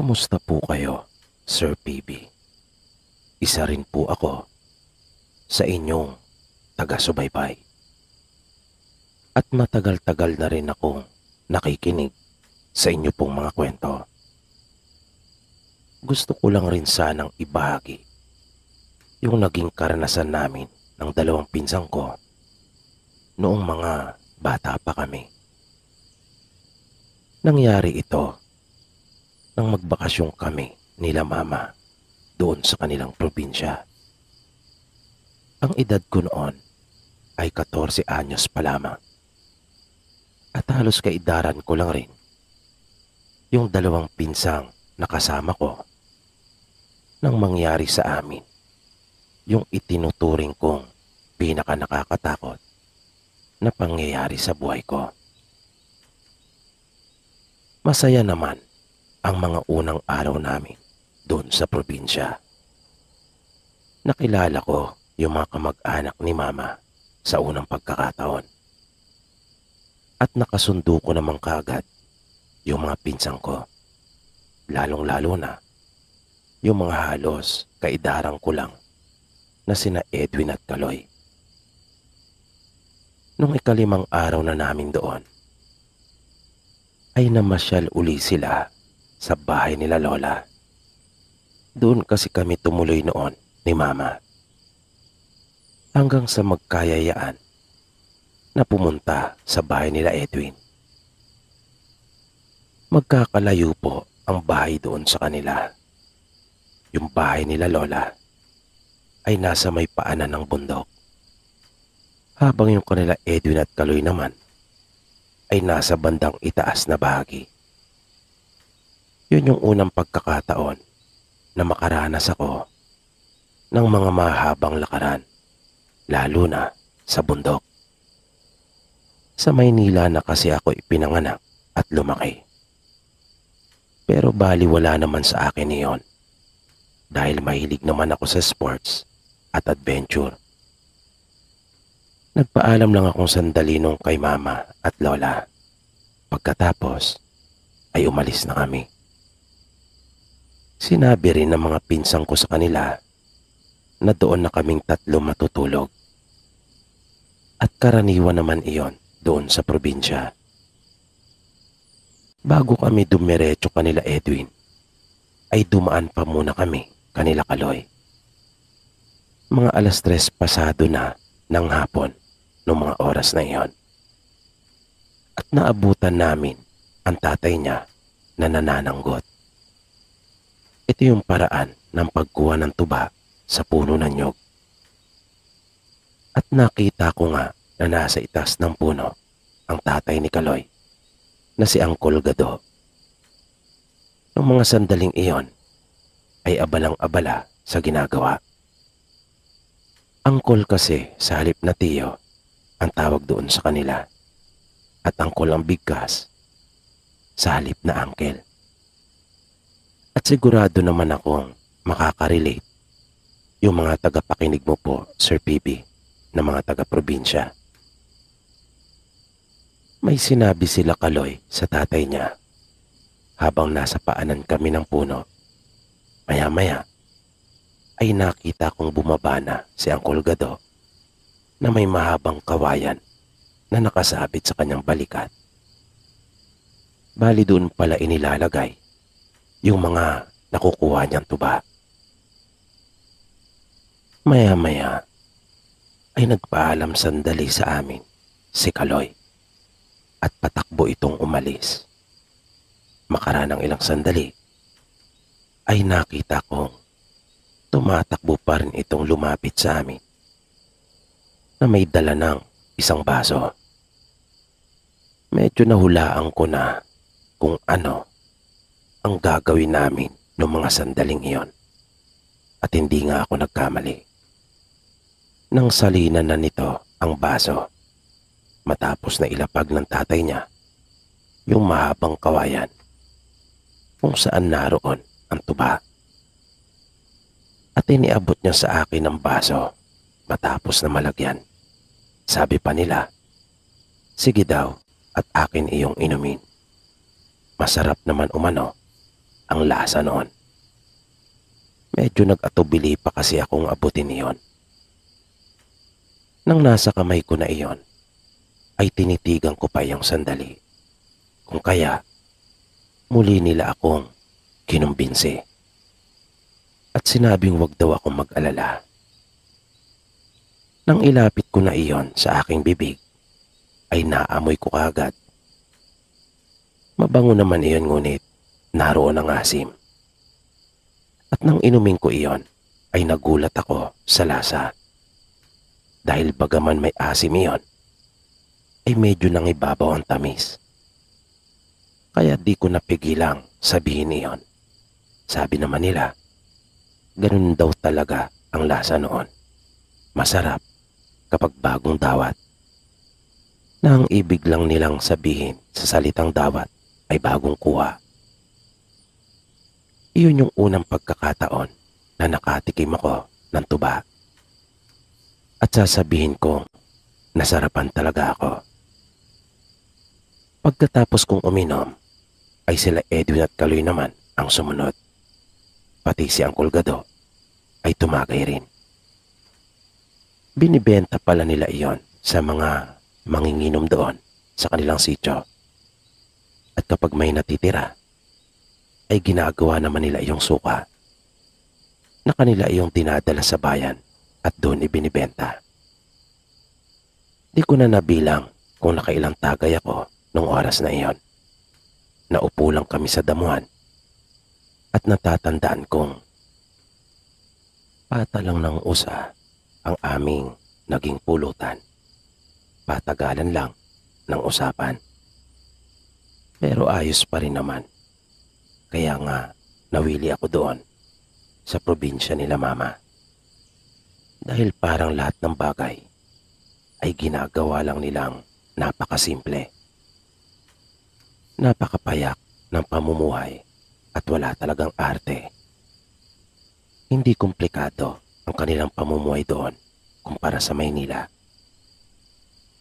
Kamusta po kayo, Sir PB? Isa rin po ako sa inyong taga-subaybay. At matagal-tagal na rin akong nakikinig sa inyo pong mga kwento. Gusto ko lang rin sanang ibahagi yung naging karanasan namin ng dalawang pinsang ko noong mga bata pa kami. Nangyari ito nang magbakasyon kami nila mama doon sa kanilang probinsya. Ang edad ko noon ay 14 anyos pa lamang. At halos kaidaran ko lang rin yung dalawang pinsang nakasama ko nang mangyari sa amin yung itinuturing kong pinaka nakakatakot na pangyayari sa buhay ko. Masaya naman ang mga unang araw namin doon sa probinsya. Nakilala ko yung mga kamag-anak ni mama sa unang pagkakataon. At nakasundo ko naman kaagad yung mga pinsang ko. Lalong-lalo na yung mga halos kaidarang ko lang na sina Edwin at Kaloy. Nung ikalimang araw na namin doon, ay namasyal uli sila sa bahay nila Lola. Doon kasi kami tumuloy noon ni Mama. Hanggang sa magkayayaan na pumunta sa bahay nila Edwin. Magkakalayo po ang bahay doon sa kanila. Yung bahay nila Lola ay nasa may paanan ng bundok. Habang yung kanila Edwin at Kaloy naman ay nasa bandang itaas na bahagi. Yun yung unang pagkakataon na makaranas ako ng mga mahabang lakaran, lalo na sa bundok. Sa Maynila na kasi ako ipinanganak at lumaki. Pero baliwala naman sa akin iyon dahil mahilig naman ako sa sports at adventure. Nagpaalam lang akong sandali nung kay mama at lola. Pagkatapos ay umalis na kami. Sinabi rin ng mga pinsang ko sa kanila na doon na kaming tatlo matutulog. At karaniwan naman iyon doon sa probinsya. Bago kami dumiretso kanila Edwin, ay dumaan pa muna kami kanila Kaloy. Mga 3:00 pasado na ng hapon noong mga oras na iyon. At naabutan namin ang tatay niya na nanananggot. Ito yung paraan ng pagkuha ng tuba sa puno ng nyog. At nakita ko nga na nasa itas ng puno ang tatay ni Kaloy na si Uncle Gado. Noong mga sandaling iyon ay abalang-abala sa ginagawa. Uncle kasi sa halip na tiyo ang tawag doon sa kanila at Uncle ang bigkas sa halip na uncle. At sigurado naman akong makakarelate yung mga tagapakinig mo po, Sir PB, na mga taga-probinsya. May sinabi sila Kaloy sa tatay niya habang nasa paanan kami ng puno. Maya-maya ay nakita kong bumaba na si Uncle Gado na may mahabang kawayan na nakasabit sa kanyang balikat. Bali doon pala inilalagay yung mga nakukuha niyang tuba. Maya-maya ay nagpaalam sandali sa amin si Kaloy at patakbo itong umalis. Makaraan ng ilang sandali ay nakita kong tumatakbo pa rin itong lumapit sa amin na may dala ng isang baso. Medyo nahulaan ko na kung ano ang gagawin namin noong mga sandaling iyon. At hindi nga ako nagkamali. Nang salinan na nito ang baso, matapos na ilapag ng tatay niya yung mahabang kawayan kung saan naroon ang tuba. At iniabot niya sa akin ang baso matapos na malagyan. Sabi pa nila, sige daw at akin iyong inumin. Masarap naman umano ang lasa noon. Medyo nag-atubili pa kasi akong abutin iyon. Nang nasa kamay ko na iyon, ay tinitigan ko pa iyong sandali. Kung kaya, muli nila akong kinumbinsi. At sinabing wag daw akong mag-alala. Nang ilapit ko na iyon sa aking bibig, ay naamoy ko kaagad. Mabango naman iyon ngunit naroon ang asim. At nang inumin ko iyon, ay nagulat ako sa lasa. Dahil bagaman may asim iyon, ay medyo nang ibabaw ang tamis. Kaya di ko napigilang sabihin iyon. Sabi naman nila, ganun daw talaga ang lasa noon. Masarap kapag bagong dawat. Na ang ibig lang nilang sabihin sa salitang dawat ay bagong kuha. Iyon yung unang pagkakataon na nakatikim ako ng tuba. At sasabihin kong nasarapan talaga ako. Pagkatapos kong uminom, ay sila Edwin at Kaloy naman ang sumunod. Pati si Uncle Gado ay tumagay rin. Binibenta pala nila iyon sa mga manginginom doon sa kanilang sityo. At kapag may natitira, ay ginagawa naman nila iyong suka na kanila iyong dinadala sa bayan at doon ibinibenta. Di ko na nabilang kung nakailang tagay ako nung oras na iyon. Naupo lang kami sa damuhan at natatandaan kong pata lang ng usa ang aming naging pulutan. Patagalan lang ng usapan. Pero ayos pa rin naman. Kaya nga nawili ako doon sa probinsya nila mama. Dahil parang lahat ng bagay ay ginagawa lang nilang napakasimple. Napakapayak ng pamumuhay at wala talagang arte. Hindi komplikado ang kanilang pamumuhay doon kumpara sa Maynila.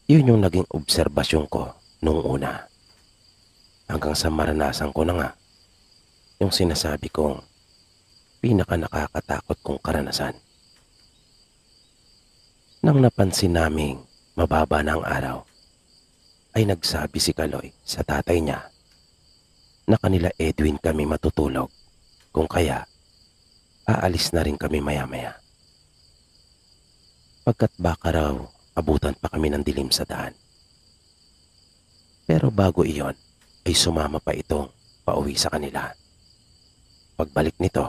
Yun yung naging obserbasyon ko noong una. Hanggang sa maranasan ko na nga yung sinasabi kong pinaka nakakatakot kong karanasan. Nang napansin naming mababa na ang araw, ay nagsabi si Kaloy sa tatay niya na kanila Edwin kami matutulog, kung kaya aalis na rin kami maya-maya. Pagkat baka raw abutan pa kami ng dilim sa daan. Pero bago iyon ay sumama pa itong pauwi sa kanila. Pagbalik nito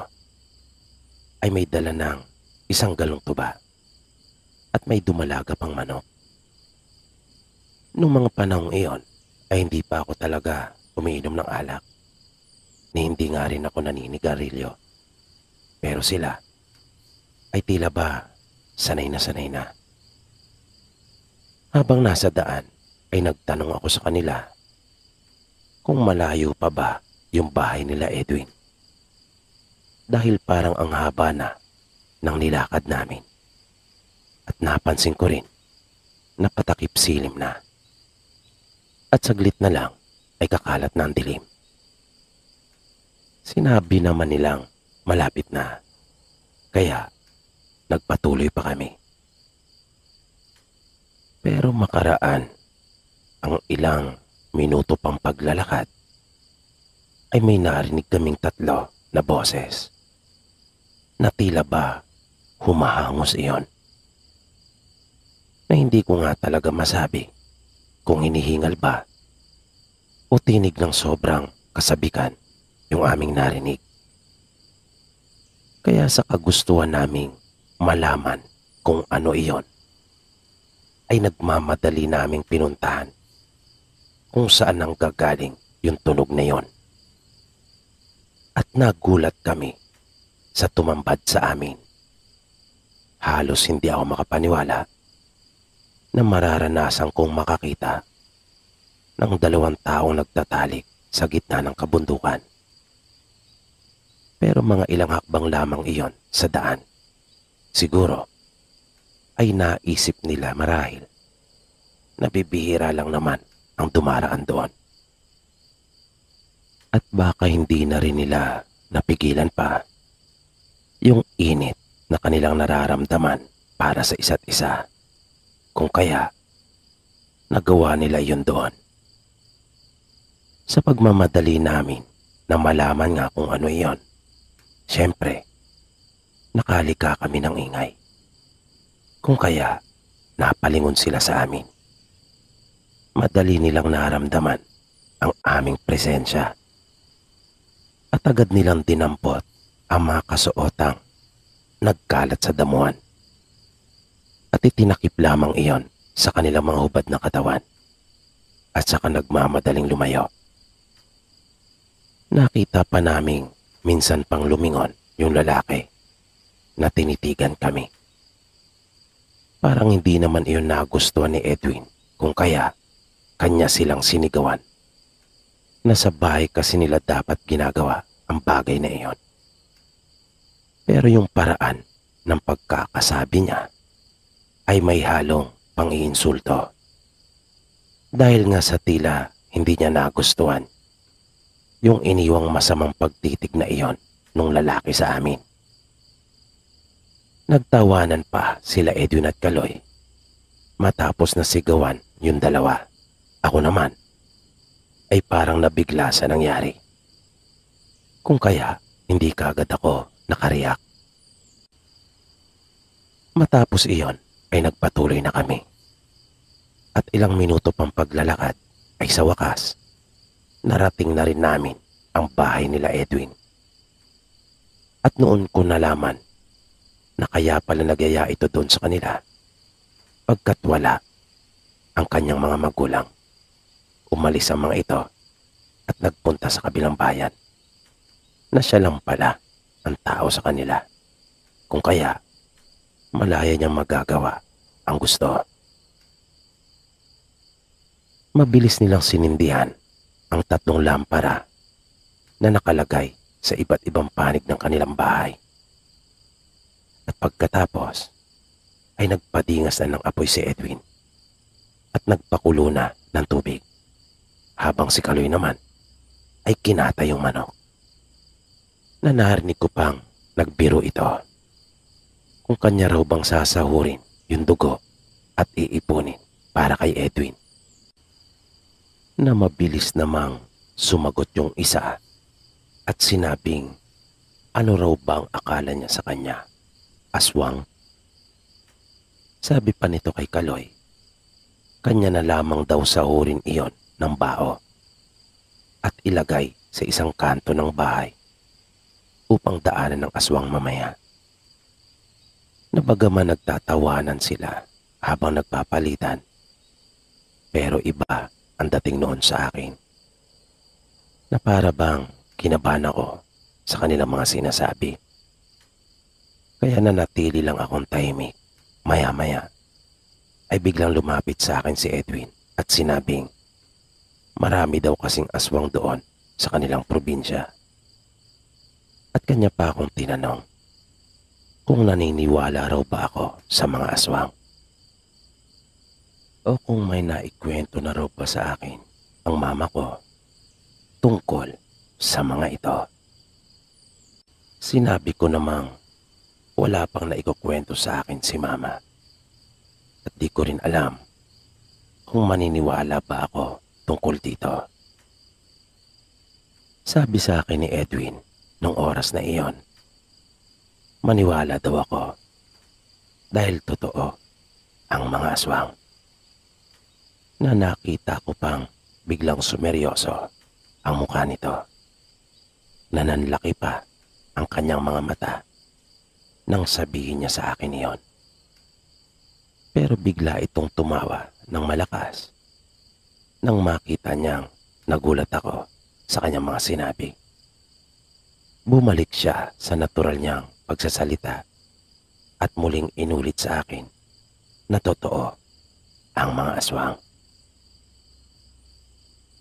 ay may dala ng isang galong tuba at may dumalaga pang manok. Noong mga panahong iyon ay hindi pa ako talaga umiinom ng alak. Ni hindi nga rin ako naninigarilyo. Pero sila ay tila ba sanay na. Habang nasa daan ay nagtanong ako sa kanila kung malayo pa ba yung bahay nila Edwin. Dahil parang ang haba na ng nilakad namin. At napansin ko rin na patakip silim na. At saglit na lang ay kakalat na ang dilim. Sinabi naman nilang malapit na. Kaya nagpatuloy pa kami. Pero makaraan ang ilang minuto pang paglalakad ay may narinig kaming tatlo na boses. Na tila ba humahangos iyon. Na hindi ko nga talaga masabi kung hinihingal ba o tinig ng sobrang kasabikan yung aming narinig. Kaya sa kagustuhan naming malaman kung ano iyon, ay nagmamadali naming pinuntahan kung saan ang gagaling yung tunog na iyon. At nagulat kami sa tumambad sa amin. Halos hindi ako makapaniwala na mararanasan kong makakita ng dalawang taong nagtatalik sa gitna ng kabundukan. Pero mga ilang hakbang lamang iyon sa daan. Siguro ay naisip nila marahil na bibihira lang naman ang dumaraan doon. At baka hindi na rin nila napigilan pa yung init na kanilang nararamdaman para sa isa't isa. Kung kaya, nagawa nila yun doon. Sa pagmamadali namin na malaman nga kung ano iyon, syempre, nakalika kami ng ingay. Kung kaya, napalingon sila sa amin. Madali nilang naramdaman ang aming presensya. At agad nilang dinampot ang mga kasuotang nagkalat sa damuhan. At itinakip lamang iyon sa kanilang mga hubad na katawan. At saka nagmamadaling lumayo. Nakita pa naming minsan pang lumingon yung lalaki na tinitigan kami. Parang hindi naman iyon nagustuhan ni Edwin, kung kaya kanya silang sinigawan. Nasa bahay kasi nila dapat ginagawa ang bagay na iyon. Pero yung paraan ng pagkakasabi niya ay may halong pang-iinsulto. Dahil nga sa tila hindi niya nagustuhan yung iniwang masamang pagtitig na iyon nung lalaki sa amin. Nagtawanan pa sila Edwin at Kaloy matapos na sigawan yung dalawa. Ako naman ay parang nabigla sa nangyari. Kung kaya hindi kaagad ako nakariyak. Matapos iyon ay nagpatuloy na kami. At ilang minuto pang paglalakad ay sa wakas, narating na rin namin ang bahay nila Edwin. At noon ko nalaman na kaya pala nagyaya ito doon sa kanila pagkat wala ang kanyang mga magulang. Umalis ang mga ito at nagpunta sa kabilang bayan na siya lang pala ang tao sa kanila. Kung kaya, malaya niyang magagawa ang gusto. Mabilis nilang sinindihan ang 3 lampara na nakalagay sa iba't ibang panig ng kanilang bahay. At pagkatapos, ay nagpadingas na ng apoy si Edwin at nagpakulo na ng tubig. Habang si Kaloy naman ay kinata yung manok. Na narinig ko pang nagbiro ito kung kanya raw bang sasahurin yung dugo at iipunin para kay Edwin. Na mabilis namang sumagot yung isa at sinabing ano raw bang akala niya sa kanya? Aswang? Sabi pa nito kay Kaloy, kanya na lamang daw sahurin iyon ng bao at ilagay sa isang kanto ng bahay upang daanan ng aswang mamaya. Nabagaman nagtatawanan sila habang nagpapalitan, pero iba ang dating noon sa akin, na para bang kinabahan ako sa kanilang mga sinasabi. Kaya nanatili lang akong tahimik. Maya-maya ay biglang lumapit sa akin si Edwin at sinabing marami daw kasing aswang doon sa kanilang probinsya. At kanya pa akong tinanong kung naniniwala raw ba ako sa mga aswang o kung may naikwento na raw ba sa akin ang mama ko tungkol sa mga ito. Sinabi ko namang wala pang naikukwento sa akin si mama at di ko rin alam kung maniniwala ba ako tungkol dito. Sabi sa akin ni Edwin nung oras na iyon, maniwala daw ako dahil totoo ang mga aswang. Na nakita ko pang biglang sumeryoso ang mukha nito. Nananlaki pa ang kanyang mga mata nang sabihin niya sa akin iyon. Pero bigla itong tumawa ng malakas nang makita niyang nagulat ako sa kanyang mga sinabi. Bumalik siya sa natural niyang pagsasalita at muling inulit sa akin na totoo ang mga aswang.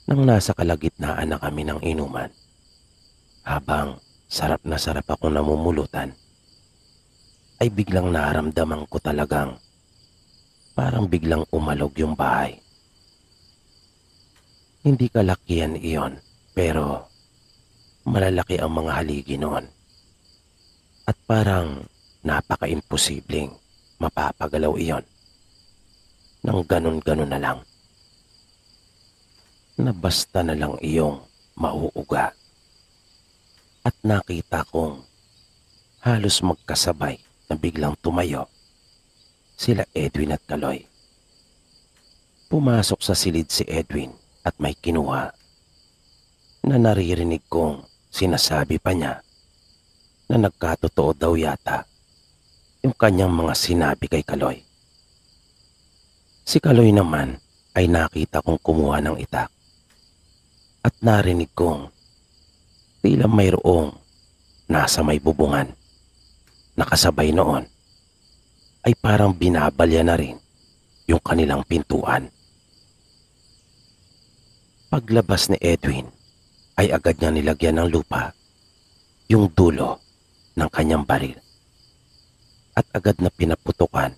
Nang nasa kalagitnaan na kami ng inuman, habang sarap na sarap akong namumulutan, ay biglang naramdaman ko talagang parang biglang umalog yung bahay. Hindi kalakihan iyon, pero Malalaki ang mga haligi noon at parang napaka-imposibleng mapapagalaw iyon nang ganun-ganun na lang, na basta na lang iyong mauuga. At nakita kong halos magkasabay na biglang tumayo sila Edwin at Kaloy. Pumasok sa silid si Edwin at may kinuha na naririnig kong sinasabi pa niya na nagkatotoo daw yata yung kanyang mga sinabi kay Kaloy. Si Kaloy naman ay nakita kong kumuha ng itak at narinig kong tila mayroong nasa may bubungan. Nakasabay noon ay parang binabalya na rin yung kanilang pintuan. Paglabas ni Edwin ay agad niya nilagyan ng lupa yung dulo ng kanyang baril at agad na pinaputukan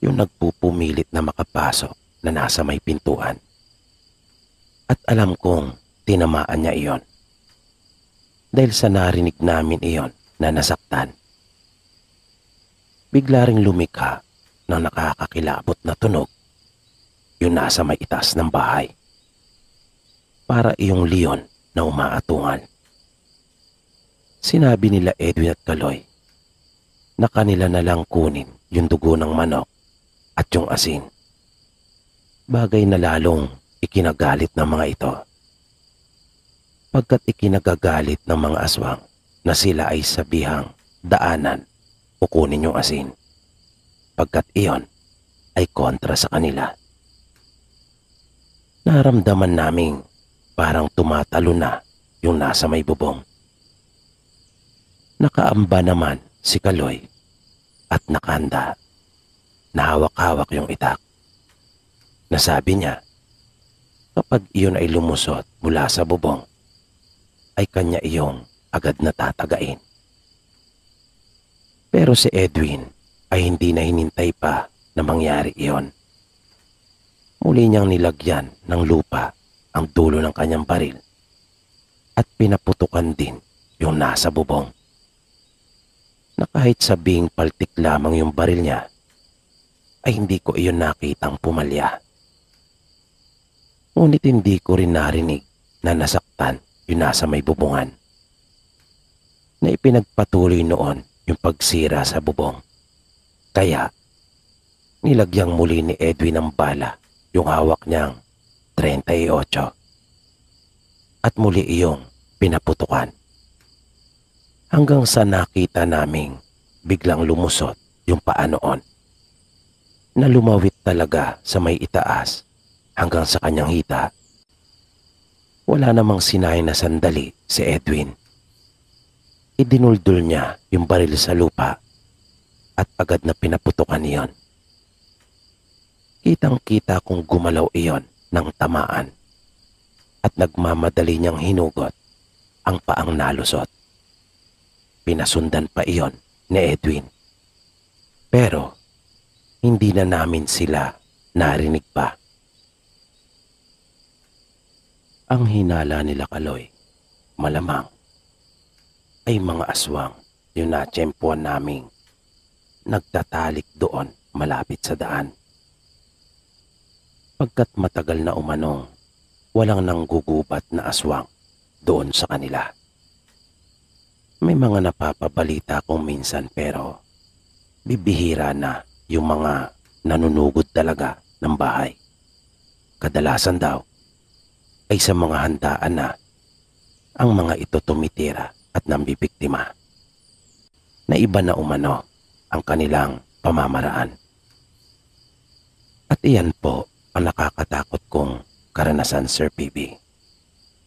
yung nagpupumilit na makapasok na nasa may pintuan. At alam kong tinamaan niya iyon dahil sa narinig namin iyon na nasaktan. Bigla ring lumikha ng nakakakilabot na tunog yung nasa may itaas ng bahay. Para iyong leon na umaatungal. Sinabi nila Edwin at Kaloy na kanila na lang kunin yung dugo ng manok at yung asin. Bagay na lalong ikinagalit ng mga ito. Pagkat ikinagagalit ng mga aswang na sila ay sabihang daanan o kunin yung asin. Pagkat iyon ay kontra sa kanila. Naramdaman naming parang tumatalo na yung nasa may bubong. Nakaamba naman si Kaloy at nakahanda. Nahawak-hawak yung itak. Nasabi niya, kapag iyon ay lumusot mula sa bubong, ay kanya iyong agad na tatagain. Pero si Edwin ay hindi na hinintay pa na mangyari iyon. Muli niyang nilagyan ng lupa ang dulo ng kanyang baril at pinaputukan din yung nasa bubong. Na kahit sabing paltik lamang yung baril niya, ay hindi ko iyon nakitang pumalya. Ngunit hindi ko rin narinig na nasaktan yung nasa may bubungan. Na ipinagpatuloy noon yung pagsira sa bubong. Kaya, nilagyang muli ni Edwin ng bala yung hawak niyang 38 at muli iyong pinaputukan. Hanggang sa nakita naming biglang lumusot yung paa noon na lumawit talaga sa may itaas hanggang sa kanyang hita. Wala namang sinay na sandali si Edwin. Idinuldul niya yung baril sa lupa at agad na pinaputukan iyon. Kitang-kita kong gumalaw iyon ng tamaan at nagmamadali niyang hinugot ang paang nalusot. Pinasundan pa iyon ni Edwin. Pero hindi na namin sila narinig pa. Ang hinala nila Kaloy, malamang, ay mga aswang yung natsyempuan naming nagtatalik doon malapit sa daan. Pagkat matagal na umanong, walang nanggugubat na aswang doon sa kanila. May mga napapabalita kong minsan pero bibihira na yung mga nanunugod talaga ng bahay. Kadalasan daw ay sa mga handaan na ang mga ito tumitira at nambibiktima. Na iba na umano ang kanilang pamamaraan. At iyan po ang nakakatakot kong karanasan, Sir PB,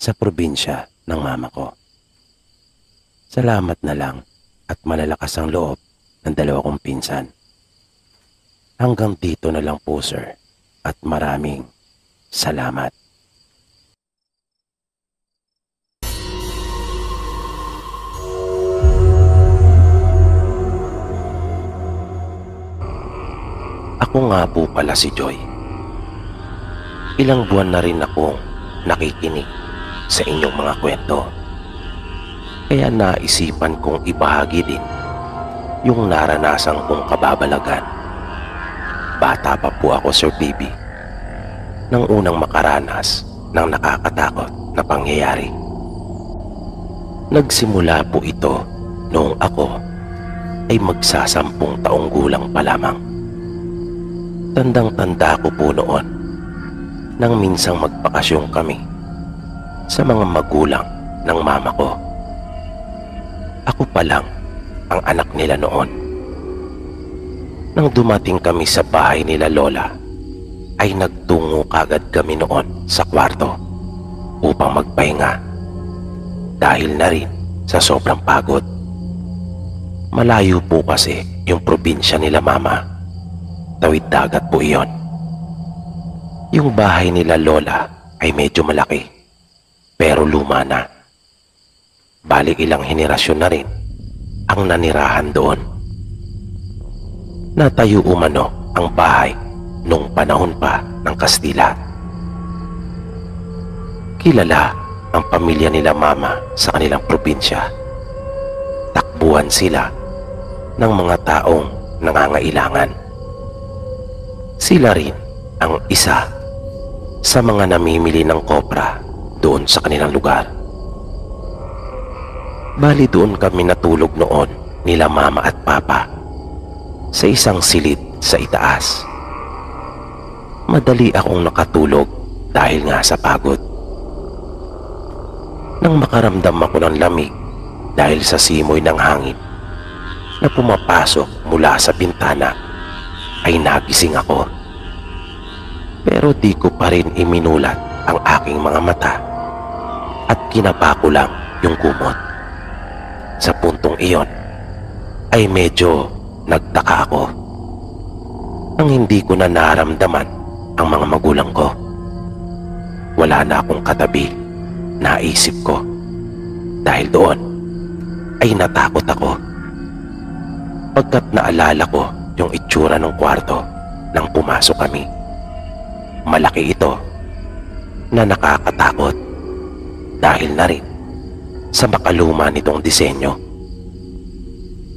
sa probinsya ng mama ko. Salamat na lang at malalakas ang loob ng dalawa kong pinsan. Hanggang dito na lang po, sir, at maraming salamat. Ako nga po pala si Joy. Ilang buwan na rin akong nakikinig sa inyong mga kwento. Kaya naisipan kong ibahagi din yung naranasan kong kababalagan. Bata pa po ako, Sir Baby, nang unang makaranas ng nakakatakot na pangyayari. Nagsimula po ito noong ako ay magsasampung taong gulang pa lamang. Tandang-tanda ko po noon nang minsang magpakasyon kami sa mga magulang ng mama ko. Ako pa lang ang anak nila noon. Nang dumating kami sa bahay nila Lola, ay nagtungo kagad kami noon sa kwarto upang magpahinga dahil na rin sa sobrang pagod. Malayo po kasi yung probinsya nila mama. Tawid dagat po iyon. Yung bahay nila Lola ay medyo malaki pero luma na. Bali ilang henerasyon na rin ang nanirahan doon. Natayo umano ang bahay nung panahon pa ng Kastila. Kilala ang pamilya nila mama sa kanilang probinsya. Takbuhan sila ng mga taong nangangailangan. Sila rin ang isa sa mga namimili ng kopra doon sa kanilang lugar. Bali doon kami natulog noon nila mama at papa sa isang silid sa itaas. Madali akong nakatulog dahil nga sa pagod. Nang makaramdam ako ng lamig dahil sa simoy ng hangin na pumapasok mula sa bintana, ay nagising ako. Pero di ko pa rin iminulat ang aking mga mata at kinapa ko lang yung kumot. Sa puntong iyon ay medyo nagtaka ako nang hindi ko na naramdaman ang mga magulang ko. Wala na akong katabi, naisip ko. Dahil doon ay natakot ako pagkat naalala ko yung itsura ng kwarto nang pumasok kami. Malaki ito na nakakatakot dahil na rin sa makaluma nitong disenyo.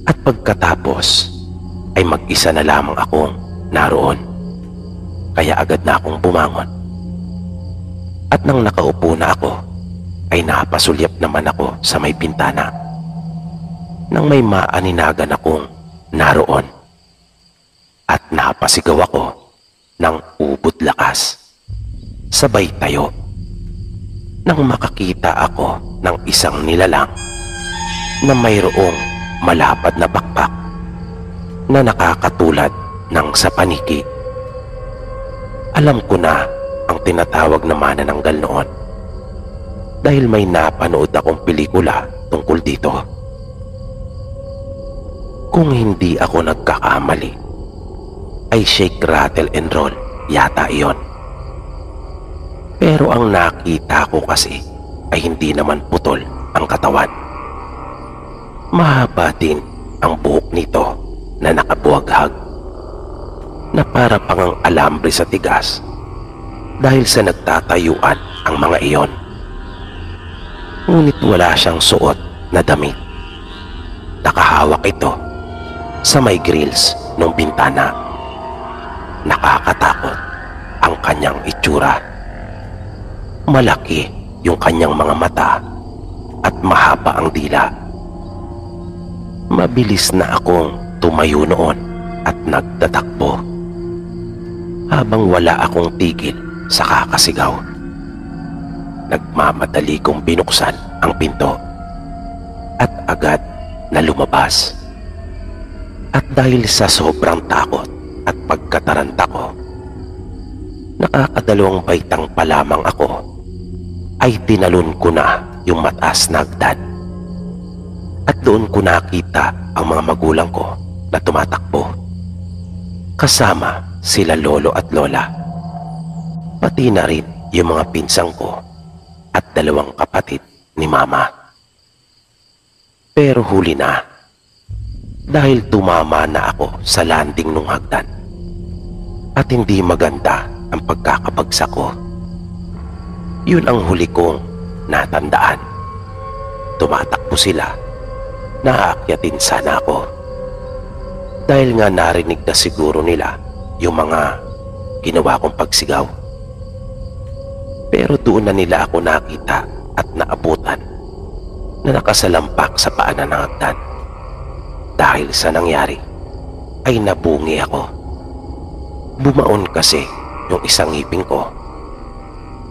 At pagkatapos ay mag-isa na lamang akong naroon. Kaya agad na akong bumangon. At nang nakaupo na ako, ay napasulyap naman ako sa may bintana nang may maaninagan akong naroon. At napasigaw ako ng ubod lakas. Sabay tayo nang makakita ako ng isang nilalang na mayroong malapad na bakbak na nakakatulad ng sa paniki. Alam ko na ang tinatawag na manananggal noon dahil may napanood akong pelikula tungkol dito. Kung hindi ako nagkakamali, ay Shake, Rattle and Roll yata iyon. Pero ang nakita ko kasi ay hindi naman putol ang katawan. Mahaba din ang buhok nito na nakabuhaghag na para pang ang alambre sa tigas dahil sa nagtatayuan ang mga iyon. Ngunit wala siyang suot na damit. Nakahawak ito sa may grills ng bintana. Nakakatakot ang kanyang itsura. Malaki yung kanyang mga mata at mahaba ang dila. Mabilis na akong tumayo noon at nagtatakbo habang wala akong tigil sa kakasigaw. Nagmamadali kong binuksan ang pinto at agad na lumabas. At dahil sa sobrang takot at pagkataranta ko, nakakadalawang baitang pa lamang ako ay tinalon ko na yung mataas na hagdan. At doon ko nakita ang mga magulang ko na tumatakbo. Kasama sila lolo at lola. Pati na rin yung mga pinsang ko at dalawang kapatid ni mama. Pero huli na dahil tumama na ako sa landing nung hagdan. At hindi maganda ang pagkakabagsak ko. Yun ang huli kong natandaan. tumatakbo sila, naaakyatin sana ako. Dahil nga narinig na siguro nila yung mga ginawa kong pagsigaw. Pero doon na nila ako nakita at naabutan na nakasalampak sa paanan ng hagdan. Dahil sa nangyari ay nabungi ako. Bumaon kasi yung isang ngipin ko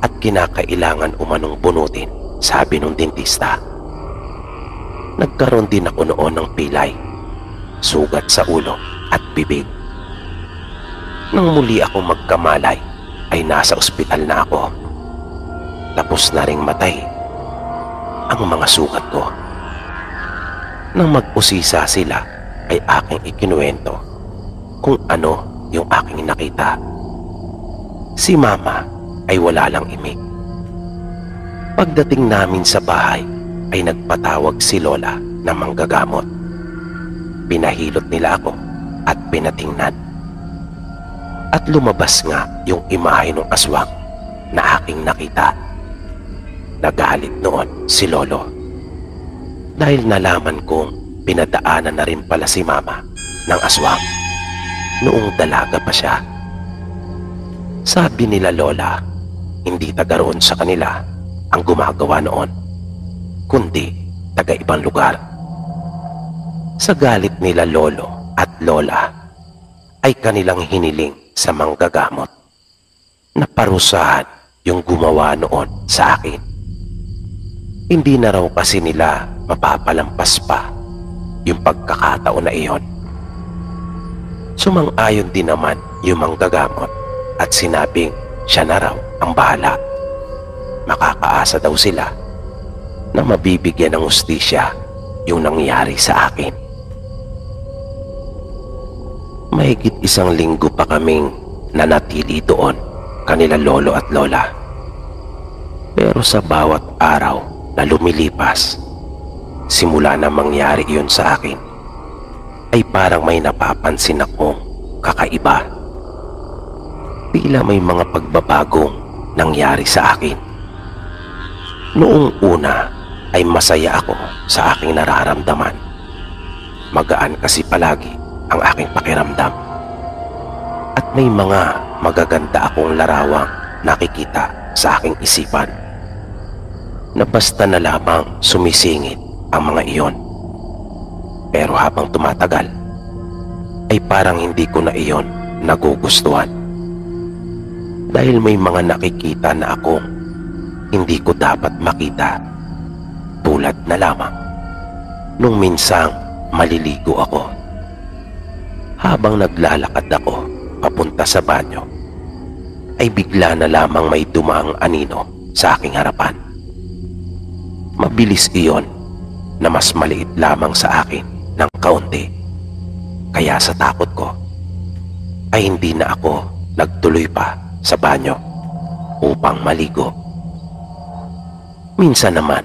at kinakailangan umanong bunutin, sabi nung dentista. Nagkaroon din ako noon ng pilay, sugat sa ulo at bibig. Nang muli akong magkamalay ay nasa ospital na ako. Tapos na ring matay ang mga sugat ko. Nang mag-usisa sila ay aking ikinuwento kung ano yung aking nakita. Si Mama ay wala lang imik. Pagdating namin sa bahay ay nagpatawag si Lola na manggagamot. Pinahilot nila ako at pinatingnan. At lumabas nga yung imahe ng aswang na aking nakita. Nagalit noon si Lolo dahil nalaman kong pinadaanan na rin pala si Mama ng aswang noong dalaga pa siya. Sabi nila Lola, hindi taga roon sa kanila ang gumagawa noon, kundi taga ibang lugar. Sa galit nila Lolo at Lola ay kanilang hiniling sa manggagamot na parusahan yung gumawa noon sa akin. Hindi na raw kasi nila mapapalampas pa yung pagkakataon na iyon. Sumang-ayon din naman yung manggagamot at sinabing siya na raw ang bahala. Makakaasa daw sila na mabibigyan ng hustisya yung nangyari sa akin. Mahigit 1 linggo pa kaming nanatili doon, kanila Lolo at Lola. Pero sa bawat araw na lumilipas, simula na mangyari iyon sa akin, ay parang may napapansin akong kakaiba. Tila may mga pagbabagong nangyari sa akin. Noong una ay masaya ako sa aking nararamdaman. Magaan kasi palagi ang aking pakiramdam. At may mga magaganda akong larawang nakikita sa aking isipan na basta na lamang sumisingit ang mga iyon. Pero habang tumatagal ay parang hindi ko na iyon nagugustuhan. Dahil may mga nakikita na akong hindi ko dapat makita. Tulad na lamang nung minsang maliligo ako. Habang naglalakad ako papunta sa banyo ay bigla na lamang may dumaang anino sa aking harapan. Mabilis iyon na mas maliit lamang sa akin ng kaunti. Kaya sa takot ko ay hindi na ako nagtuloy pa sa banyo upang maligo. Minsan naman,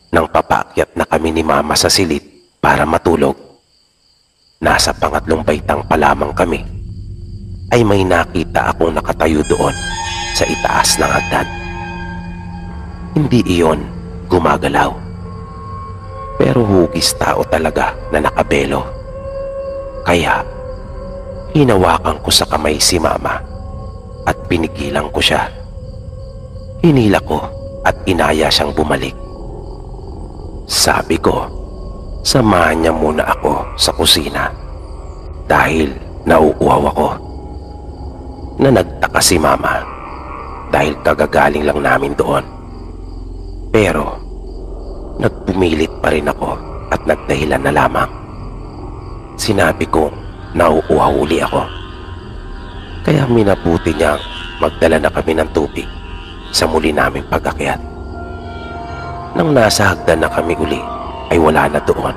nang papaakyat na kami ni Mama sa silid para matulog, nasa pangatlong baitang pa lamang kami, ay may nakita akong nakatayo doon sa itaas ng hagdan. Hindi iyon gumagalaw, pero hugis tao talaga na nakabelo. Kaya hinawakan ko sa kamay si Mama at pinigilan ko siya. Hinila ko at inaya siyang bumalik. Sabi ko, samahan niya muna ako sa kusina dahil nauuhaw ako. Na nagtaka si Mama dahil kagagaling lang namin doon. Pero nagpumilit pa rin ako at nagdahilan na lamang. Sinabi ko nauuhaw uli ako. Kaya minabuti niyang magdala na kami ng tubig sa muli naming pag-akyat. Nang nasa hagdan na kami uli ay wala na doon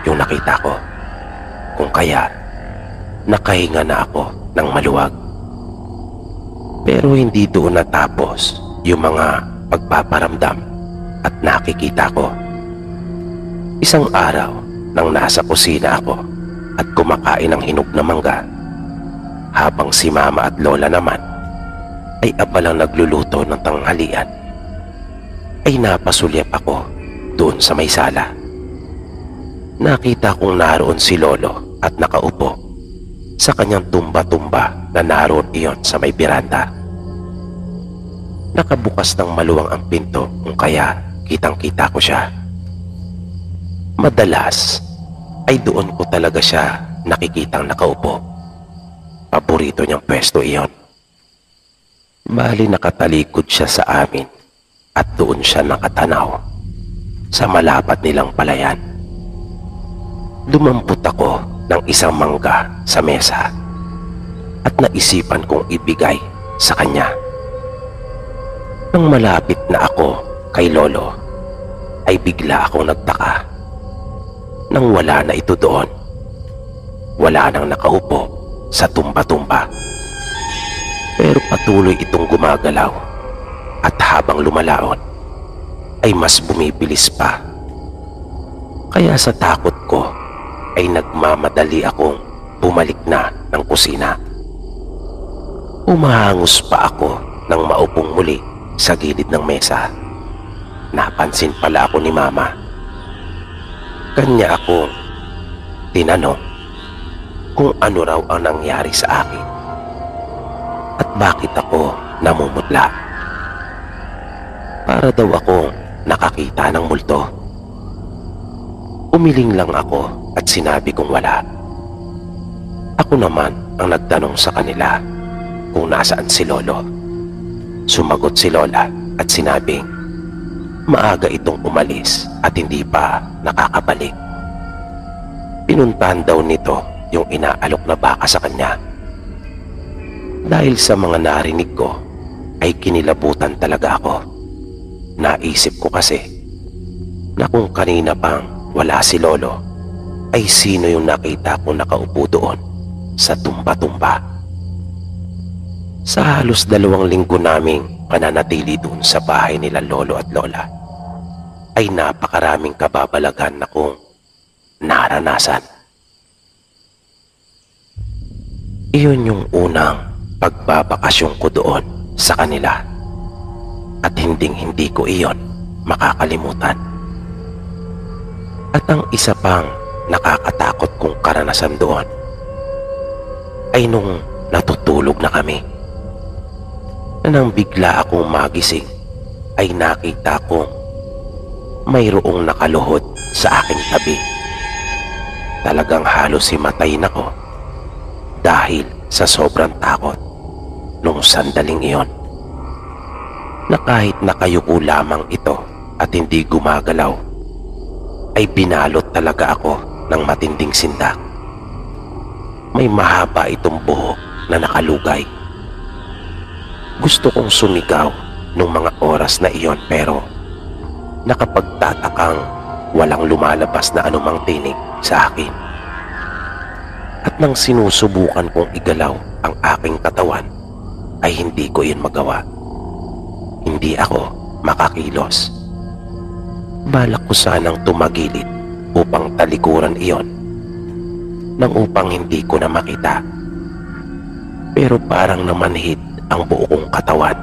yung nakita ko. Kung kaya nakahinga na ako ng maluwag. Pero hindi doon natapos yung mga pagpaparamdam at nakikita ko. Isang araw nang nasa kusina ako at kumakain ng hinog na mangga, habang si Mama at Lola naman ay abalang nagluluto ng tanghalian, ay napasulyap ako doon sa may sala. Nakita kong naroon si Lolo at nakaupo sa kanyang tumba-tumba na naroon iyon sa may biranda. Nakabukas ng maluwang ang pinto kung kaya kitang-kita ko siya. Madalas ay doon ko talaga siya nakikitang nakaupo. Paborito niyang pwesto iyon. Bali nakatalikod siya sa amin at doon siya nakatanaw sa malapat nilang palayan. Dumampot ako ng isang mangga sa mesa at naisipan kong ibigay sa kanya. Nang malapit na ako kay Lolo, ay bigla akong nagtaka nang wala na ito doon. Wala nang nakaupo sa tumba-tumba. Pero patuloy itong gumagalaw at habang lumalaon ay mas bumibilis pa. Kaya sa takot ko ay nagmamadali akong bumalik na ng kusina. Umahangos pa ako nang maupong muli sa gilid ng mesa. Napansin pala ako ni Mama. Kanya akong tinanong kung ano raw ang nangyari sa akin at bakit ako namumutla. Para daw akong nakakita ng multo. Umiling lang ako at sinabi kong wala. Ako naman ang nagtanong sa kanila kung nasaan si Lolo. Sumagot si Lola at sinabing maaga itong umalis at hindi pa nakakabalik. Pinuntahan daw nito yung inaalok na baka sa kanya. Dahil sa mga narinig ko ay kinilabutan talaga ako. Naisip ko kasi na kung kanina pang wala si Lolo ay sino yung nakita ko nakaupo doon sa tumba-tumba. Sa halos 2 linggo naming pananatili doon sa bahay nila Lolo at Lola ay napakaraming kababalagan na kong naranasan. Iyon yung unang pagbabakasyon ko doon sa kanila at hindi ko iyon makakalimutan. At ang isa pang nakakatakot kong karanasan doon ay nung natutulog na kami. Nang bigla akong magising ay nakita kong mayroong nakaluhod sa aking tabi. Talagang halos himatayin ako dahil sa sobrang takot nung sandaling iyon. Na kahit nakayuko lamang ito at hindi gumagalaw ay binalot talaga ako ng matinding sindak. May mahaba itong buhok na nakalugay. Gusto kong sumigaw nung mga oras na iyon pero nakapagtatakang walang lumalabas na anumang tinig sa akin. At nang sinusubukan kong igalaw ang aking katawan ay hindi ko iyon magawa. Hindi ako makakilos. Balak ko sanang tumagilid upang talikuran iyon nang upang hindi ko na makita. Pero parang namanhid ang buo kong katawan.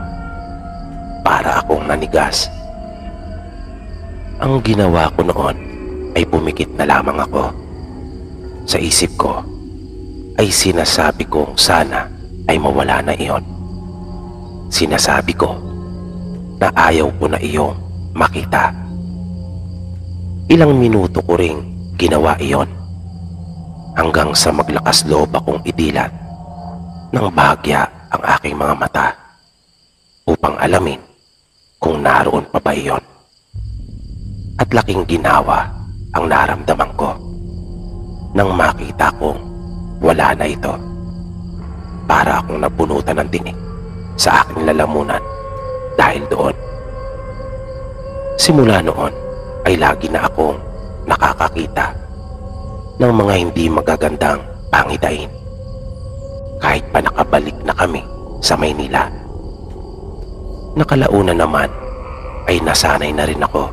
Para akong nanigas. Ang ginawa ko noon ay pumikit na lamang ako. Sa isip ko ay sinasabi kong sana ay mawala na iyon. Sinasabi ko na ayaw ko na iyong makita. Ilang minuto ko ring ginawa iyon hanggang sa maglakas loob akong idilat ng bahagya ang aking mga mata upang alamin kung naroon pa ba iyon. At laking ginawa ang naramdaman ko nang makita kong wala na ito. Para akong nabunutan ng tinik sa aking lalamunan dahil doon. Simula noon ay lagi na akong nakakakita ng mga hindi magagandang pangitain. Kahit pa nakabalik na kami sa Maynila. Nakalauna naman ay nasanay na rin ako.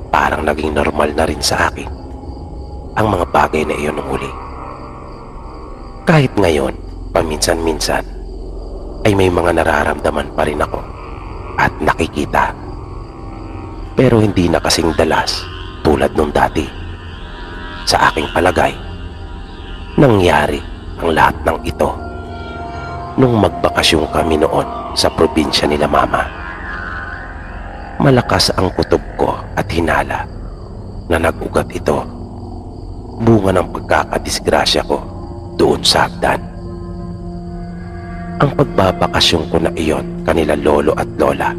Parang naging normal na rin sa akin ang mga bagay na iyon nung uli. Kahit ngayon, paminsan-minsan ay may mga nararamdaman pa rin ako at nakikita. Pero hindi na kasing dalas tulad nung dati. Sa aking palagay, nangyari ang lahat ng ito nung magbakasyon kami noon sa probinsya nila mama. Malakas ang kutob ko at hinala na nag-ugat ito, bunga ng pagkakadisgrasya ko doon sa hagdan. Ang pagbabakasyon ko na iyon kanila lolo at lola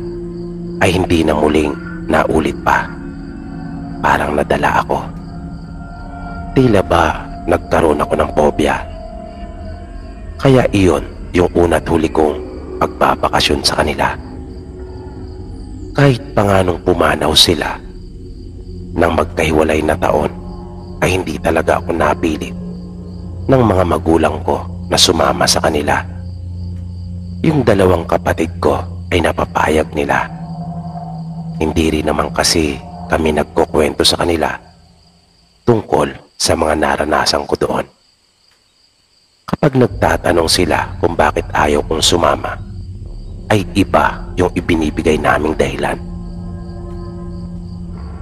ay hindi na muling naulit pa. Parang nadala ako. Tila ba nagkaroon ako ng phobia? Kaya iyon yung una't huli kong pagbabakasyon sa kanila. Kahit pa nga nung pumanaw sila nang magkahiwalay na taon, ay hindi talaga ako napilit ng mga magulang ko na sumama sa kanila. Yung dalawang kapatid ko ay napapayag nila. Hindi rin naman kasi kami nagkukwento sa kanila tungkol sa mga naranasan ko doon. Kapag nagtatanong sila kung bakit ayaw kong sumama, ay iba yung ibinibigay naming dahilan.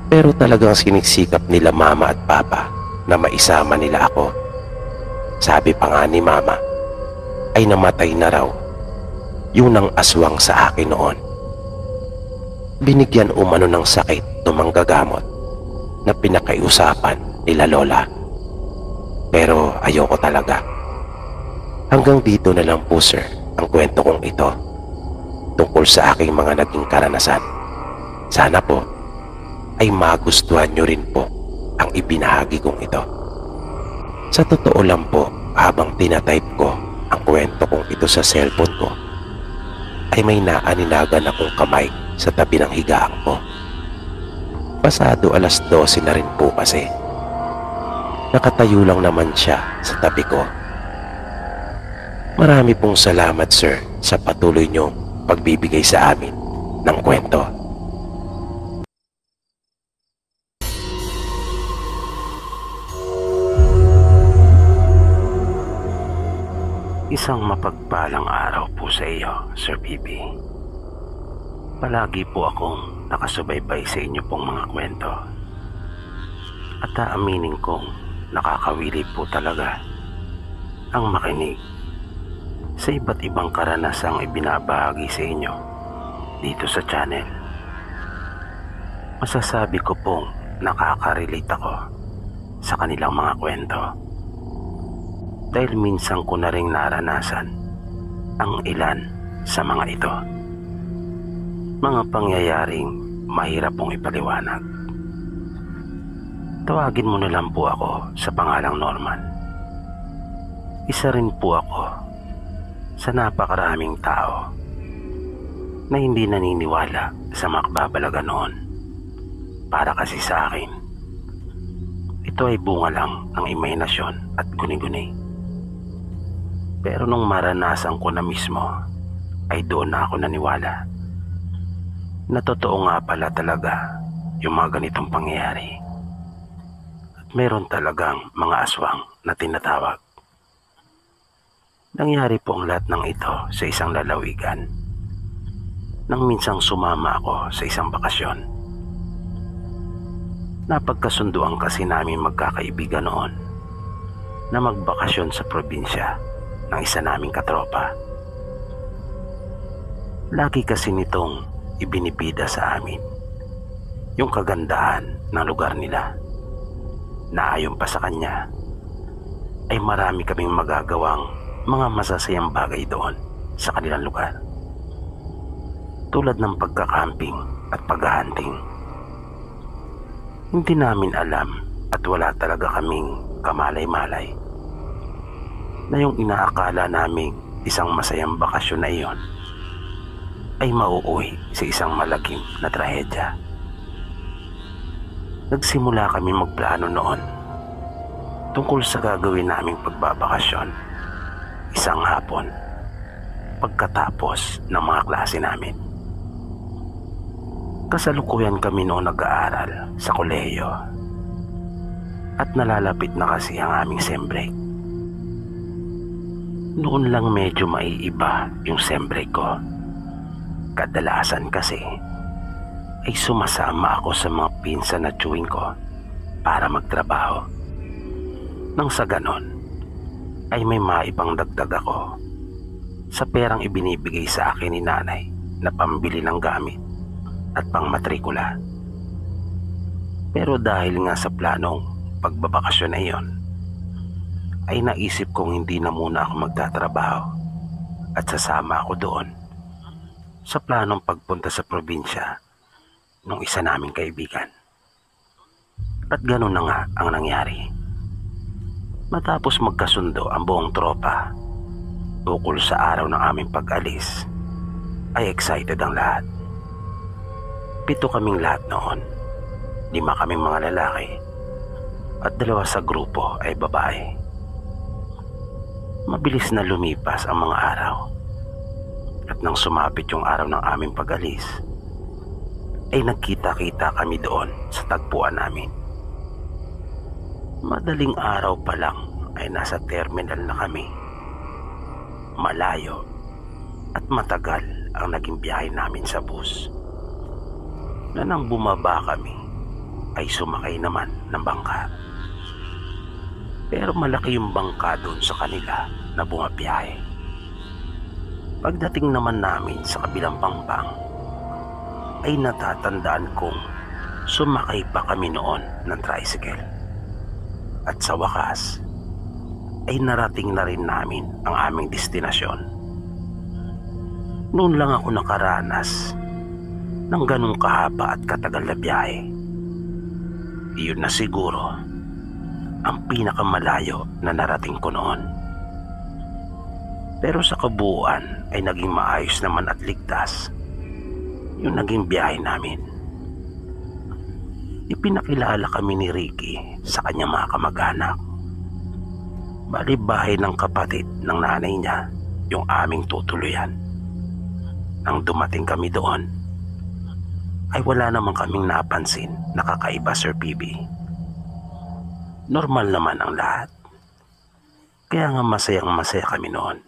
Pero talagang sinisikap nila mama at papa na maisama nila ako. Sabi pa nga ni mama ay namatay na raw yung nang aswang sa akin noon. Binigyan umano ng sakit ng manggagamot na pinakaiusapan nila lola. Pero ayoko talaga. Hanggang dito na lang po sir ang kwento kong ito tungkol sa aking mga naging karanasan. Sana po ay magustuhan nyo rin po ang ibinahagi kong ito. Sa totoo lang po, habang tinatype ko ang kwento kong ito sa cellphone ko, ay may naaninagan akong kamay sa tabi ng higaan ko. Pasado 12:00 na rin po kasi. Nakatayo lang naman siya sa tabi ko. Marami pong salamat sir sa patuloy niyong pagbibigay sa amin ng kwento. Isang mapagpalang araw po sa iyo, Sir Bibi. Palagi po akong nakasubaybay sa inyo pong mga kwento. At aaminin kong nakakawili po talaga ang makinig sa iba't ibang karanasang ibinabahagi sa inyo dito sa channel. Masasabi ko pong nakaka-relate ako sa kanilang mga kwento. Dahil minsan ko na ring naranasan ang ilan sa mga ito. Mga pangyayaring mahirap pong ipaliwanag. Tawagin mo na lang po ako sa pangalang Norman. Isa rin po ako sa napakaraming tao na hindi naniniwala sa makababalaga noon. Para kasi sa akin, ito ay bunga lang ang imahinasyon at guni-guni. Pero nung maranasan ko na mismo, ay doon na ako naniwala na totoo nga pala talaga yung mga ganitong pangyayari. At meron talagang mga aswang na tinatawag. Nangyari po ang lahat ng ito sa isang lalawigan nang minsang sumama ako sa isang bakasyon. Napagkasunduan kasi namin magkakaibigan noon na magbakasyon sa probinsya ng isa naming katropa. Lagi kasi nitong ibinibida sa amin yung kagandahan ng lugar nila, na ayon pa sa kanya ay marami kaming magagawang mga masasayang bagay doon sa kanilang lugar, tulad ng pagkakamping at paghahunting. Hindi namin alam at wala talaga kaming kamalay-malay na yung inaakala naming isang masayang bakasyon na iyon ay mauuwi sa isang malagim na trahedya. Nagsimula kami magplano noon tungkol sa gagawin naming pagbabakasyon isang hapon pagkatapos ng mga klase namin. Kasalukuyan kami noon nag-aaral sa kolehiyo at nalalapit na kasi ang aming sem break. Noon lang medyo maiiba yung sem break ko. Kadalasan kasi ay sumasama ako sa mga pinsan na chewing ko para magtrabaho. Nang sa ganon ay may maipang dagdag ako sa perang ibinibigay sa akin ni nanay na pambili ng gamit at pangmatrikula. Pero dahil nga sa planong pagbabakasyon na iyon, ay naisip kong hindi na muna ako magtatrabaho at sasama ako doon sa planong pagpunta sa probinsya ng isa naming kaibigan. At gano'n na nga ang nangyari. Matapos magkasundo ang buong tropa ukol sa araw ng aming pag-alis, ay excited ang lahat. 7 kaming lahat noon. 5 kaming mga lalaki at 2 sa grupo ay babae. Mabilis na lumipas ang mga araw at nang sumapit yung araw ng aming pag-alis, ay nagkita-kita kami doon sa tagpuan namin. Madaling araw pa lang ay nasa terminal na kami. Malayo at matagal ang naging biyahe namin sa bus. Na nang bumaba kami ay sumakay naman ng bangka. Pero malaki yung bangka doon sa kanila na bumabiyahe. Pagdating naman namin sa kabilang pangpang ay natatandaan kong sumakay pa kami noon ng tricycle. At sa wakas ay narating na rin namin ang aming destinasyon. Noon lang ako nakaranas ng ganong kahaba at katagal na biyahe. Iyon na siguro ang pinakamalayo na narating ko noon. Pero sa kabuuan ay naging maayos naman at ligtas yung naging biyahe namin. Ipinakilala kami ni Ricky sa kanyang mga kamag-anak. Bali bahay ng kapatid ng nanay niya yung aming tutuluyan. Nang dumating kami doon, ay wala naman kaming napansin na kakaiba, Sir PB. Normal naman ang lahat. Kaya nga masayang-masaya kami noon.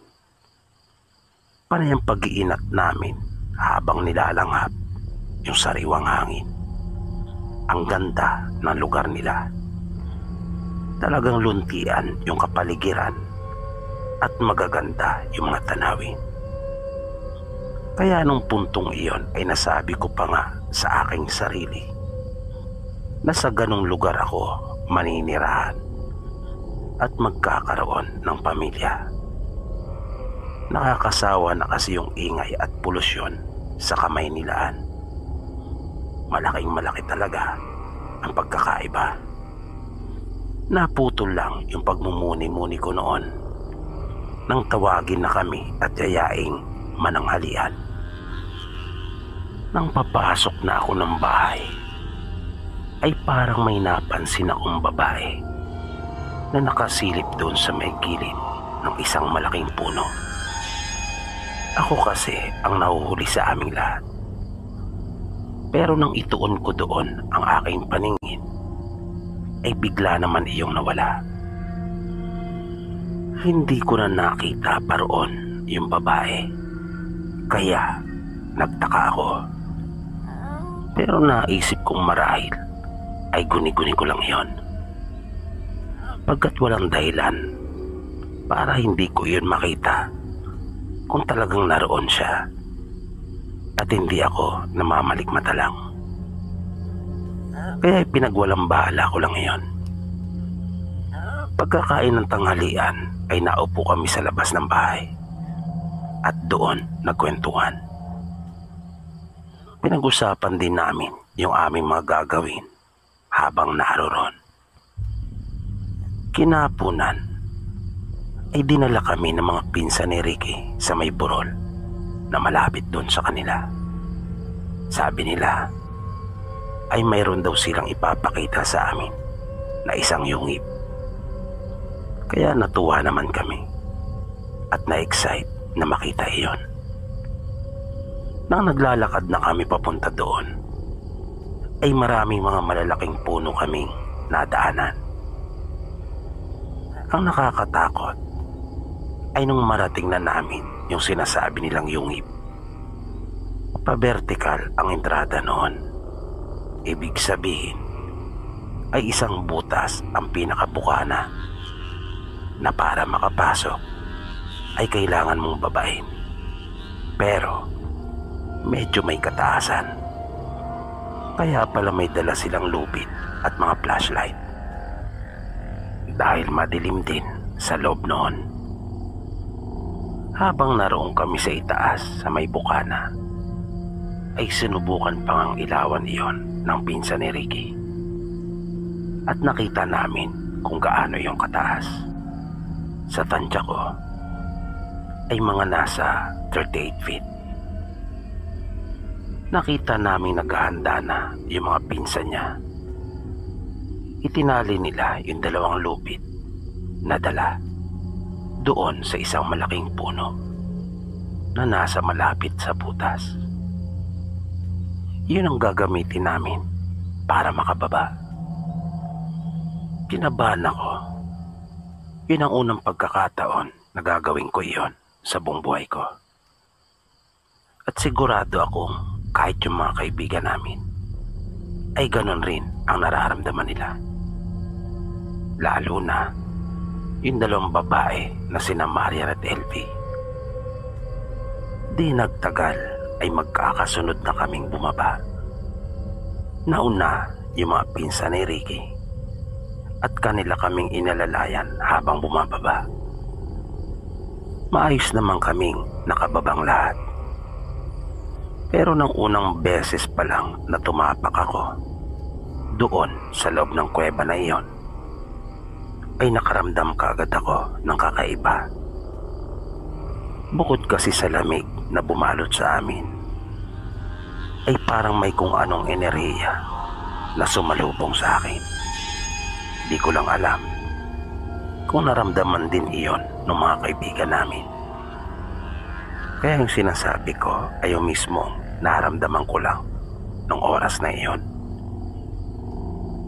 Panay ang pag-iinat namin habang nilalanghap yung sariwang hangin. Ang ganda ng lugar nila. Talagang luntian yung kapaligiran at magaganda yung mga tanawin. Kaya nung puntong iyon ay nasabi ko pa nga sa aking sarili na sa ganong lugar ako maninirahan at magkakaroon ng pamilya. Nakakasawa na kasi yung ingay at polusyon sa Kamaynilaan. Malaking malaki talaga ang pagkakaiba. Naputol lang yung pagmumuni-muni ko noon nang tawagin na kami at yayaing mananghalian. Nang papasok na ako ng bahay, ay parang may napansin akong babae na nakasilip doon sa may gilid ng isang malaking puno. Ako kasi ang nahuhuli sa aming lahat. Pero nang ituon ko doon ang aking paningin, ay bigla naman iyong nawala. Hindi ko na nakita pa roon yung babae. Kaya nagtaka ako. Pero naisip kong marahil ay guni-guni ko lang yon. Pagkat walang dahilan para hindi ko yun makita kung talagang naroon siya at hindi ako namamalikmata lang. Kaya pinagwalang bahala ko lang iyon. Pagkakain ng tanghalian ay naupo kami sa labas ng bahay at doon nagkwentuhan. Pinag-usapan din namin yung aming mga gagawin habang naroon. Kinapunan ay dinala kami ng mga pinsan ni Ricky sa may burol na malapit doon sa kanila. Sabi nila ay mayroon daw silang ipapakita sa amin na isang yungib. Kaya natuwa naman kami at na-excite na makita iyon. Nang naglalakad na kami papunta doon, ay maraming mga malalaking puno kaming nadaanan. Ang nakakatakot ay nung marating na namin yung sinasabi nilang yungib. Pa-vertical ang entrada noon Ibig sabihin ay isang butas ang pinakabukana na para makapasok ay kailangan mong babain. Pero medyo may kataasan. Kaya pala may dala silang lupit at mga flashlight. Dahil madilim din sa loob noon. Habang naroon kami sa itaas sa may bukana, ay sinubukan pang ang ilawan iyon ng pinsan ni Ricky. At nakita namin kung gaano yung kataas. Sa tansya ko ay mga nasa 38 feet. Nakita namin naghahanda na yung mga pinsan niya. Itinali nila yung dalawang lupit na dala doon sa isang malaking puno na nasa malapit sa butas. Yun ang gagamitin namin para makababa. Kinabahan ako. Yun ang unang pagkakataon na gagawin ko iyon sa buong buhay ko. At sigurado akong kahit yung mga kaibigan namin ay ganon rin ang nararamdaman nila. Lalo na yung dalawang babae na sina Marian at Elvie. Di nagtagal ay magkakasunod na kaming bumaba. Nauna yung mga pinsan ni Ricky at kanila kaming inalalayan habang bumababa. Maayos naman kaming nakababang lahat. Pero nang unang beses pa lang na tumapak ako doon sa loob ng kuweba na iyon, ay nakaramdam kaagad ako ng kakaiba. Bukod kasi sa lamig na bumalot sa amin, ay parang may kung anong enerhiya na sumalubong sa akin. Di ko lang alam kung naramdaman din iyon ng mga kaibigan namin. Kaya yung sinasabi ko ay yung mismong naramdaman ko lang nung oras na iyon.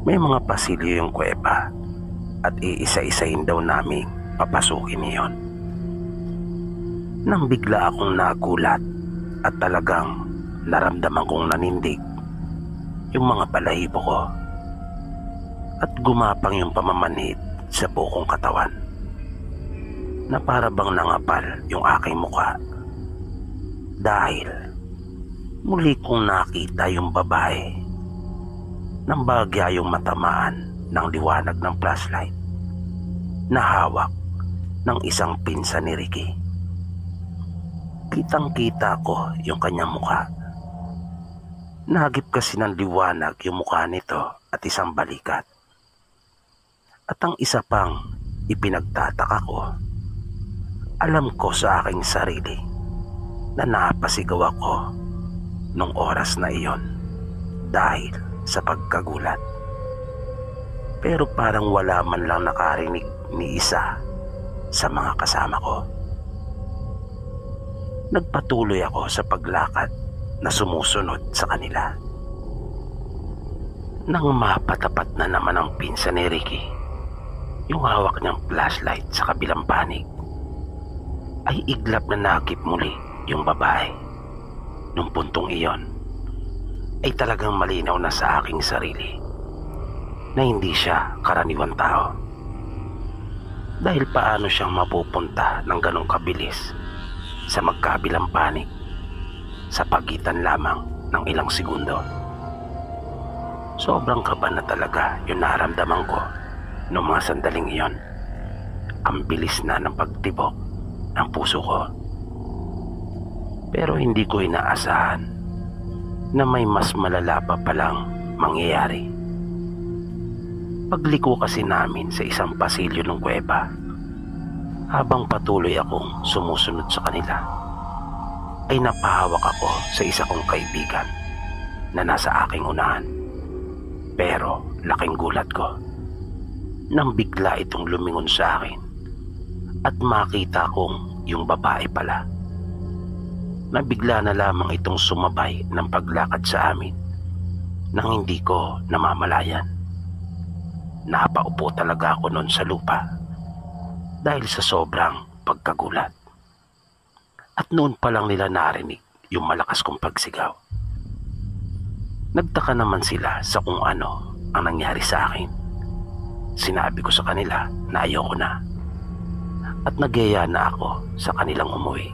May mga pasilyo yung kuweba at iisa-isahin daw naming papasukin iyon. Nang bigla akong nagulat at talagang naramdaman kong nanindig yung mga balahibo ko at gumapang yung pamamanhid sa bukong katawan na para bang nangapal yung aking mukha. Dahil muli kong nakita yung babae nang bahagya yung matamaan ng liwanag ng flashlight na hawak ng isang pinsan ni Ricky. Kitang-kita ko yung kanyang mukha. Nahagip kasi ng liwanag yung mukha nito at isang balikat. At ang isa pang ipinagtataka ko, alam ko sa aking sarili na napasigaw ako nung oras na iyon dahil sa pagkagulat. Pero parang wala man lang nakarinig ni isa sa mga kasama ko. Nagpatuloy ako sa paglakad na sumusunod sa kanila. Nang mapatapat na naman ang pinsan ni Ricky, yung hawak niyang flashlight sa kabilang panig, ay iglap na nakip muli yung babae. Nung puntong iyon ay talagang malinaw na sa aking sarili na hindi siya karaniwang tao. Dahil paano siyang mapupunta ng ganong kabilis sa magkabilang panig sa pagitan lamang ng ilang segundo. Sobrang kaba na talaga yung naramdaman ko noong mga sandaling iyon. Ang bilis na ng pagtibok ng puso ko. Pero hindi ko inaasahan na may mas malala pa palang mangyayari. Pagliko kasi namin sa isang pasilyo ng kuweba, habang patuloy akong sumusunod sa kanila, ay napahawak ako sa isa kong kaibigan na nasa aking unahan. Pero laking gulat ko nang bigla itong lumingon sa akin at makita kong yung babae pala. Nabigla na lamang itong sumabay ng paglakad sa amin nang hindi ko namamalayan. Napaupo talaga ako noon sa lupa dahil sa sobrang pagkagulat. At noon pa lang nila narinig yung malakas kong pagsigaw. Nagtaka naman sila sa kung ano ang nangyari sa akin. Sinabi ko sa kanila na ayoko na at nagyaya na ako sa kanilang umuwi.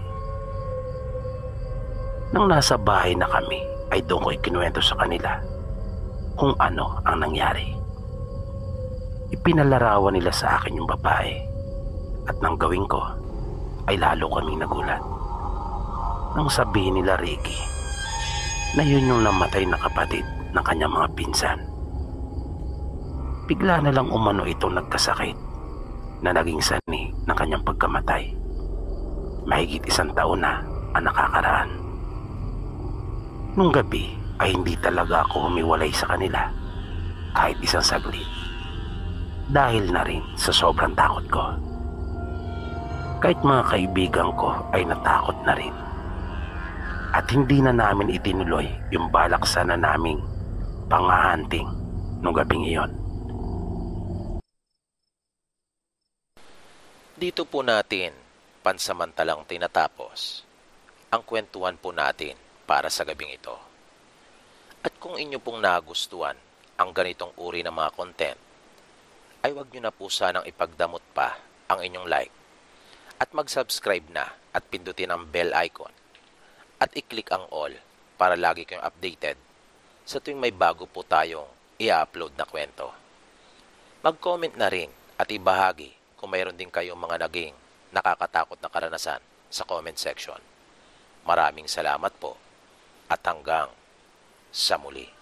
Nang nasa bahay na kami ay doon ko ikinuwento sa kanila kung ano ang nangyari. Ipinalarawan nila sa akin yung babae at nang gawin ko ay lalo kaming nagulat. Nang sabihin nila Ricky na yun yung namatay na kapatid ng kanyang mga pinsan. Bigla na lang umano itong nagkasakit na naging sanhi ng kanyang pagkamatay. Mahigit 1 taon na ang nakakaraan. Nung gabi ay hindi talaga ako humiwalay sa kanila kahit isang saglit. Dahil na rin sa sobrang takot ko. Kahit mga kaibigan ko ay natakot na rin. At hindi na namin itinuloy yung balak sana naming panghahanting nung gabing iyon. Dito po natin pansamantalang tinatapos ang kwentuhan po natin para sa gabing ito. At kung inyo pong nagustuhan ang ganitong uri ng mga content, ay huwag nyo na po sanang ipagdamot pa ang inyong like at mag-subscribe na at pindutin ang bell icon at i-click ang all para lagi kayong updated sa tuwing may bago po tayong i-upload na kwento. Mag-comment na rin at ibahagi kung mayroon din kayong mga naging nakakatakot na karanasan sa comment section. Maraming salamat po at hanggang sa muli.